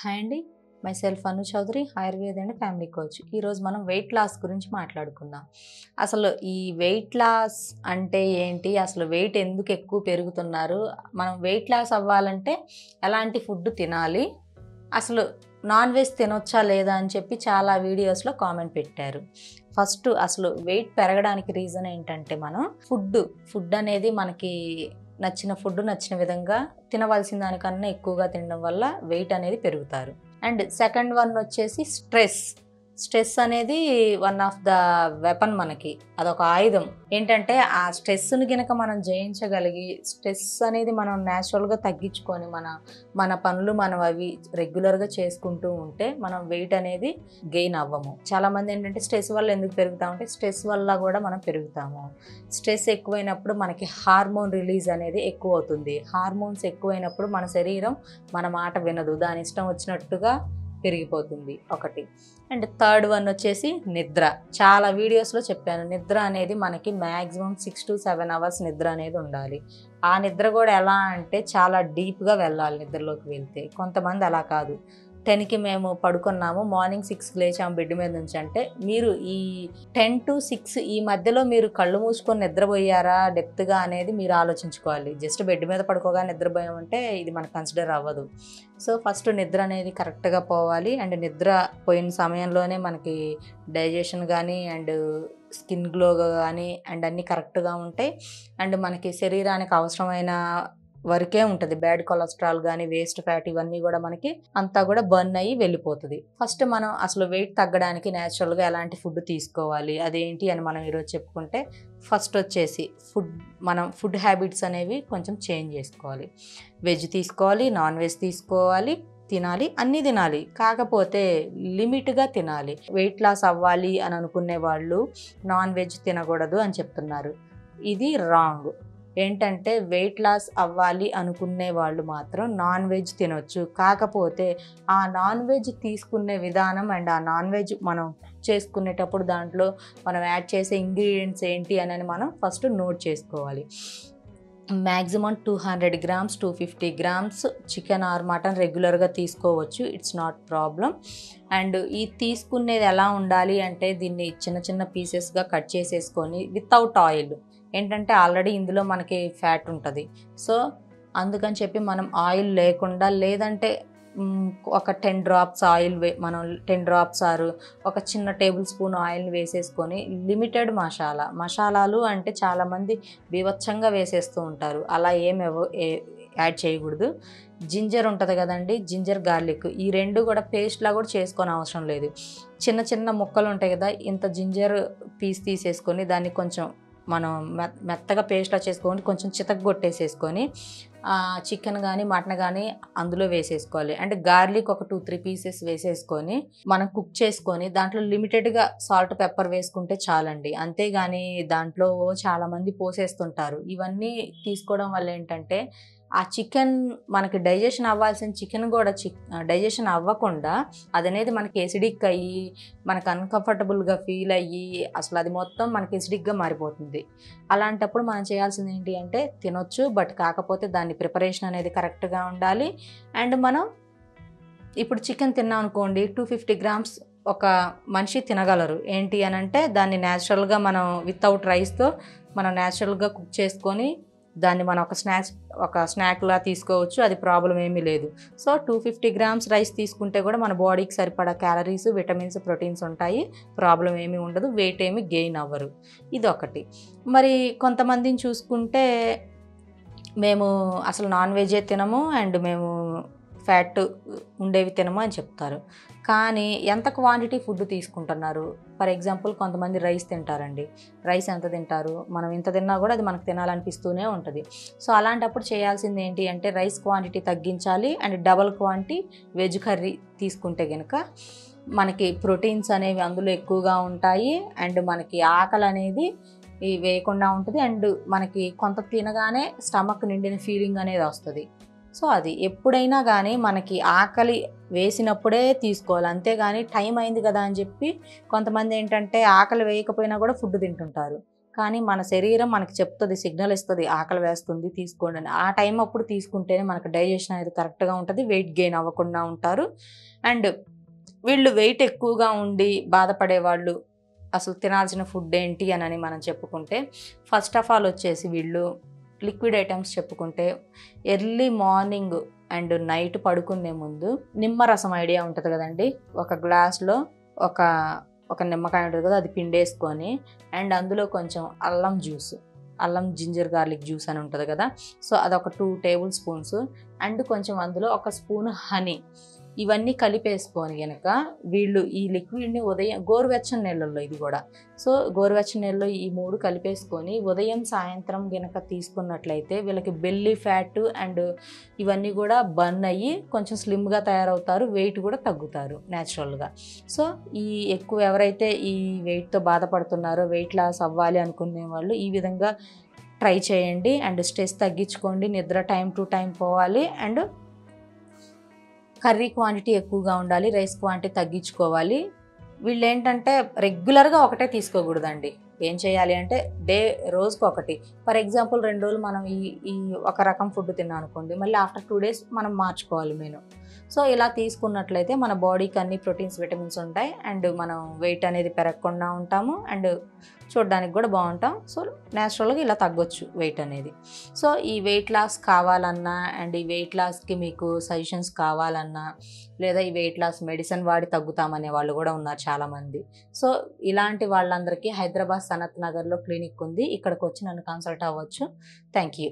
Hi అండి. Myself Anu Chaudhary, Ayurveda and family coach. ఈరోజు మనం వెయిట్ లాస్ గురించి మాట్లాడుకుందాం. అసలు ఈ వెయిట్ లాస్ అంటే ఏంటి? అసలు వెయిట్ ఎందుకు ఎక్కువ పెరుగుతున్నారు? మనం వెయిట్ లాస్ అవ్వాలంటే ఎలాంటి ఫుడ్ తినాలి? అసలు నాన్ వెజ్ తినొచ్చా లేదా అని చెప్పి చాలా వీడియోస్లో కామెంట్ పెట్టారు. ఫస్ట్ అసలు వెయిట్ పెరగడానికి రీజన్ ఏంటంటే మనం ఫుడ్ అనేది మనకి నచ్చిన ఫుడ్ నచ్చిన విధంగా తినవలసిన దానికన్నా ఎక్కువగా తినడం వల్ల వెయిట్ అనేది పెరుగుతారు. అండ్ సెకండ్ వన్ వచ్చేసి స్ట్రెస్ అనేది వన్ ఆఫ్ ద వెపన్. మనకి అదొక ఆయుధం. ఏంటంటే ఆ స్ట్రెస్ని గనక మనం జయించగలిగి స్ట్రెస్ అనేది మనం న్యాచురల్గా తగ్గించుకొని మన పనులు మనం అవి రెగ్యులర్గా చేసుకుంటూ ఉంటే మనం వెయిట్ అనేది గెయిన్ అవ్వము. చాలామంది ఏంటంటే స్ట్రెస్ వల్ల ఎందుకు పెరుగుతామంటే స్ట్రెస్ వల్ల కూడా మనం పెరుగుతాము. స్ట్రెస్ ఎక్కువైనప్పుడు మనకి హార్మోన్ రిలీజ్ అనేది ఎక్కువ అవుతుంది. హార్మోన్స్ ఎక్కువైనప్పుడు మన శరీరం మన మాట వినదు, దాని ఇష్టం వచ్చినట్టుగా పెరిగిపోతుంది ఒకటి. అండ్ థర్డ్ వన్ వచ్చేసి నిద్ర. చాలా వీడియోస్లో చెప్పాను, నిద్ర అనేది మనకి మ్యాక్సిమం 6 to 7 hours నిద్ర అనేది ఉండాలి. ఆ నిద్ర కూడా ఎలా అంటే చాలా డీప్గా వెళ్ళాలి. నిద్రలోకి వెళ్తే కొంతమంది అలా కాదు, 10కి మేము పడుకున్నాము, మార్నింగ్ 6కి లేచాము బెడ్ మీద నుంచి అంటే మీరు ఈ 10 to 6 ఈ మధ్యలో మీరు కళ్ళు మూసుకొని నిద్రపోయారా డెప్త్గా అనేది మీరు ఆలోచించుకోవాలి. జస్ట్ బెడ్ మీద పడుకోగా నిద్రపోయామంటే ఇది మనకు కన్సిడర్ అవ్వదు. సో ఫస్ట్ నిద్ర అనేది కరెక్ట్గా పోవాలి. అండ్ నిద్ర పోయిన సమయంలోనే మనకి డైజెషన్ కానీ అండ్ స్కిన్ గ్లో కానీ అండ్ అన్నీ కరెక్ట్గా ఉంటాయి. అండ్ మనకి శరీరానికి అవసరమైన వరకే ఉంటుంది. బ్యాడ్ కొలెస్ట్రాల్ కానీ వేస్ట్ ఫ్యాట్ ఇవన్నీ కూడా మనకి అంతా కూడా బర్న్ అయ్యి వెళ్ళిపోతుంది. ఫస్ట్ మనం అసలు వెయిట్ తగ్గడానికి న్యాచురల్గా ఎలాంటి ఫుడ్ తీసుకోవాలి అదేంటి అని మనం ఈరోజు చెప్పుకుంటే, ఫస్ట్ వచ్చేసి మనం ఫుడ్ హ్యాబిట్స్ అనేవి కొంచెం చేంజ్ చేసుకోవాలి. వెజ్ తీసుకోవాలి, నాన్ వెజ్ తీసుకోవాలి, తినాలి, అన్నీ తినాలి, కాకపోతే లిమిట్గా తినాలి. వెయిట్ లాస్ అవ్వాలి అని అనుకునే వాళ్ళు నాన్ వెజ్ తినకూడదు అని చెప్తున్నారు. ఇది రాంగ్. ఏంటంటే వెయిట్ లాస్ అవ్వాలి అనుకునే వాళ్ళు మాత్రం నాన్ వెజ్ తినొచ్చు, కాకపోతే ఆ నాన్ వెజ్ తీసుకునే విధానం అండ్ ఆ నాన్ వెజ్ మనం చేసుకునేటప్పుడు దాంట్లో మనం యాడ్ చేసే ఇంగ్రీడియంట్స్ ఏంటి అని మనం ఫస్ట్ నోట్ చేసుకోవాలి. Maximum 200 grams 250 grams chicken or mutton రెగ్యులర్గా తీసుకోవచ్చు, ఇట్స్ నాట్ ప్రాబ్లం. అండ్ ఈ తీసుకునేది ఎలా ఉండాలి అంటే దీన్ని చిన్న చిన్న పీసెస్గా కట్ చేసేసుకొని వితౌట్ ఆయిల్. ఏంటంటే ఆల్రెడీ ఇందులో మనకి ఫ్యాట్ ఉంటుంది, సో అందుకని చెప్పి మనం ఆయిల్ లేకుండా, లేదంటే ఒక 10 drops ఆయిల్ మనం 10 drops ఆరు ఒక చిన్న టేబుల్ స్పూన్ ఆయిల్ని వేసేసుకొని లిమిటెడ్ మసాలాలు అంటే చాలామంది బీభత్సంగా వేసేస్తూ ఉంటారు, అలా యాడ్ చేయకూడదు. జింజర్ ఉంటుంది కదండి, జింజర్ గార్లిక్, ఈ రెండు కూడా పేస్ట్లా కూడా చేసుకొని అవసరం లేదు. చిన్న చిన్న ముక్కలు ఉంటాయి కదా, ఇంత జింజర్ పీస్ తీసేసుకొని దాన్ని కొంచెం మనం మెత్తగా పేస్ట్లా చేసుకొని కొంచెం చితగ్గొట్టేసేసుకొని చికెన్ కానీ మటన్ కానీ అందులో వేసేసుకోవాలి. అండ్ గార్లిక్ ఒక 2-3 pieces వేసేసుకొని మనం కుక్ చేసుకొని దాంట్లో లిమిటెడ్గా సాల్ట్ పెప్పర్ వేసుకుంటే చాలండి. అంతేగాని దాంట్లో చాలామంది పోసేస్తుంటారు. ఇవన్నీ తీసుకోవడం వల్ల ఏంటంటే ఆ చికెన్ మనకి డైజెషన్ అవ్వాల్సిన చికెన్ కూడా డైజెషన్ అవ్వకుండా అదనేది మనకి ఎసిడిక్ అయ్యి మనకు అన్కంఫర్టబుల్గా ఫీల్ అయ్యి అసలు అది మొత్తం మనకి ఎసిడిక్గా మారిపోతుంది. అలాంటప్పుడు మనం చేయాల్సింది ఏంటి అంటే తినొచ్చు, బట్ కాకపోతే దాని ప్రిపరేషన్ అనేది కరెక్ట్గా ఉండాలి. అండ్ మనం ఇప్పుడు చికెన్ తిన్నాం అనుకోండి, 250 grams ఒక మనిషి తినగలరు. ఏంటి అని అంటే దాన్ని న్యాచురల్గా మనం వితౌట్ రైస్తో మనం న్యాచురల్గా కుక్ చేసుకొని దాన్ని మనం ఒక స్నాక్లా తీసుకోవచ్చు, అది ప్రాబ్లం ఏమీ లేదు. సో 250 grams రైస్ తీసుకుంటే కూడా మన బాడీకి సరిపడా క్యాలరీస్, విటమిన్స్, ప్రోటీన్స్ ఉంటాయి, ప్రాబ్లం ఏమీ ఉండదు, వెయిట్ ఏమీ గెయిన్ అవ్వరు. ఇదొకటి. మరి కొంతమందిని చూసుకుంటే మేము అసలు నాన్ వెజే తినము అండ్ మేము ఫ్యాట్ ఉండేవి తినము అని చెప్తారు. కానీ ఎంత క్వాంటిటీ ఫుడ్ తీసుకుంటున్నారు? ఫర్ ఎగ్జాంపుల్ కొంతమంది రైస్ తింటారండి, రైస్ ఎంత తింటారు? మనం ఇంత తిన్నా కూడా అది మనకు తినాలనిపిస్తూనే ఉంటుంది. సో అలాంటప్పుడు చేయాల్సింది ఏంటి అంటే రైస్ క్వాంటిటీ తగ్గించాలి and double quantity veg curry తీసుకుంటే కనుక మనకి ప్రోటీన్స్ అనేవి అందులో ఎక్కువగా ఉంటాయి అండ్ మనకి ఆకలి అనేది వేయకుండా ఉంటుంది అండ్ మనకి కొంత తినగానే స్టమక్ నిండిన ఫీలింగ్ అనేది వస్తుంది. సో అది ఎప్పుడైనా కానీ మనకి ఆకలి వేసినప్పుడే తీసుకోవాలి, అంతేగాని టైం అయింది కదా అని చెప్పి కొంతమంది ఏంటంటే ఆకలి వేయకపోయినా కూడా ఫుడ్ తింటుంటారు. కానీ మన శరీరం మనకి చెప్తుంది, సిగ్నల్ ఇస్తుంది, ఆకలి వేస్తుంది తీసుకోండి అని. ఆ టైం అప్పుడు తీసుకుంటేనే మనకు డైజెషన్ అనేది కరెక్ట్గా ఉంటుంది, వెయిట్ గెయిన్ అవ్వకుండా ఉంటారు. అండ్ వీళ్ళు వెయిట్ ఎక్కువగా ఉండి బాధపడేవాళ్ళు అసలు తినాల్సిన ఫుడ్ ఏంటి అని మనం చెప్పుకుంటే, ఫస్ట్ ఆఫ్ ఆల్ వచ్చేసి వీళ్ళు లిక్విడ్ ఐటమ్స్ చెప్పుకుంటే ఎర్లీ మార్నింగ్ అండ్ నైట్ పడుకునే ముందు నిమ్మరసం ఐడియా ఉంటుంది కదండి, ఒక గ్లాస్లో ఒక ఒక నిమ్మకాయ ఉంటుంది కదా, అది పిండేసుకొని అండ్ అందులో కొంచెం అల్లం జింజర్ గార్లిక్ జ్యూస్ అని ఉంటుంది కదా, సో అదొక 2 టేబుల్ స్పూన్స్ అండ్ కొంచెం అందులో ఒక స్పూన్ హనీ, ఇవన్నీ కలిపేసుకొని కనుక వీళ్ళు ఈ లిక్విడ్ని ఉదయం గోరువెచ్చని నీళ్ళల్లో, ఇది కూడా సో గోరువెచ్చని నీళ్ళలో ఈ 3 కలిపేసుకొని ఉదయం సాయంత్రం కనుక తీసుకున్నట్లయితే వీళ్ళకి బెల్లీ ఫ్యాట్ అండ్ ఇవన్నీ కూడా బర్న్ అయ్యి కొంచెం స్లిమ్గా తయారవుతారు, వెయిట్ కూడా తగ్గుతారు న్యాచురల్గా. సో ఈ ఎక్కువ ఎవరైతే ఈ వెయిట్తో బాధపడుతున్నారో, వెయిట్ లాస్ అవ్వాలి అనుకునే వాళ్ళు ఈ విధంగా ట్రై చేయండి. అండ్ స్ట్రెస్ తగ్గించుకోండి, నిద్ర టైం టు టైం పోవాలి, అండ్ కర్రీ క్వాంటిటీ ఎక్కువగా ఉండాలి, రైస్ క్వాంటిటీ తగ్గించుకోవాలి. వీళ్ళు ఏంటంటే రెగ్యులర్గా ఒకటే తీసుకోకూడదండి. ఏం చేయాలి అంటే రోజుకి ఒకటి. ఫర్ ఎగ్జాంపుల్ 2 రోజులు మనం ఈ ఒక రకం ఫుడ్ తిన్నాం అనుకోండి, మళ్ళీ ఆఫ్టర్ 2 డేస్ మనం మార్చుకోవాలి మెను. సో ఇలా తీసుకున్నట్లయితే మన బాడీకి అన్ని ప్రోటీన్స్, విటమిన్స్ ఉంటాయి అండ్ మనం వెయిట్ అనేది పెరగకుండా ఉంటాము అండ్ చూడడానికి కూడా బాగుంటాం. సో న్యాచురల్గా ఇలా తగ్గొచ్చు వెయిట్ అనేది. సో ఈ వెయిట్ లాస్ కావాలన్నా అండ్ ఈ వెయిట్ లాస్కి మీకు సజెషన్స్ కావాలన్నా, లేదా ఈ వెయిట్ లాస్ మెడిసిన్ వాడి తగ్గుతామనే వాళ్ళు కూడా ఉన్నారు చాలామంది. సో ఇలాంటి వాళ్ళందరికీ హైదరాబాద్ సనత్ నగర్లో క్లినిక్ ఉంది, ఇక్కడికి వచ్చి నన్ను కన్సల్ట్ అవ్వచ్చు. Thank you.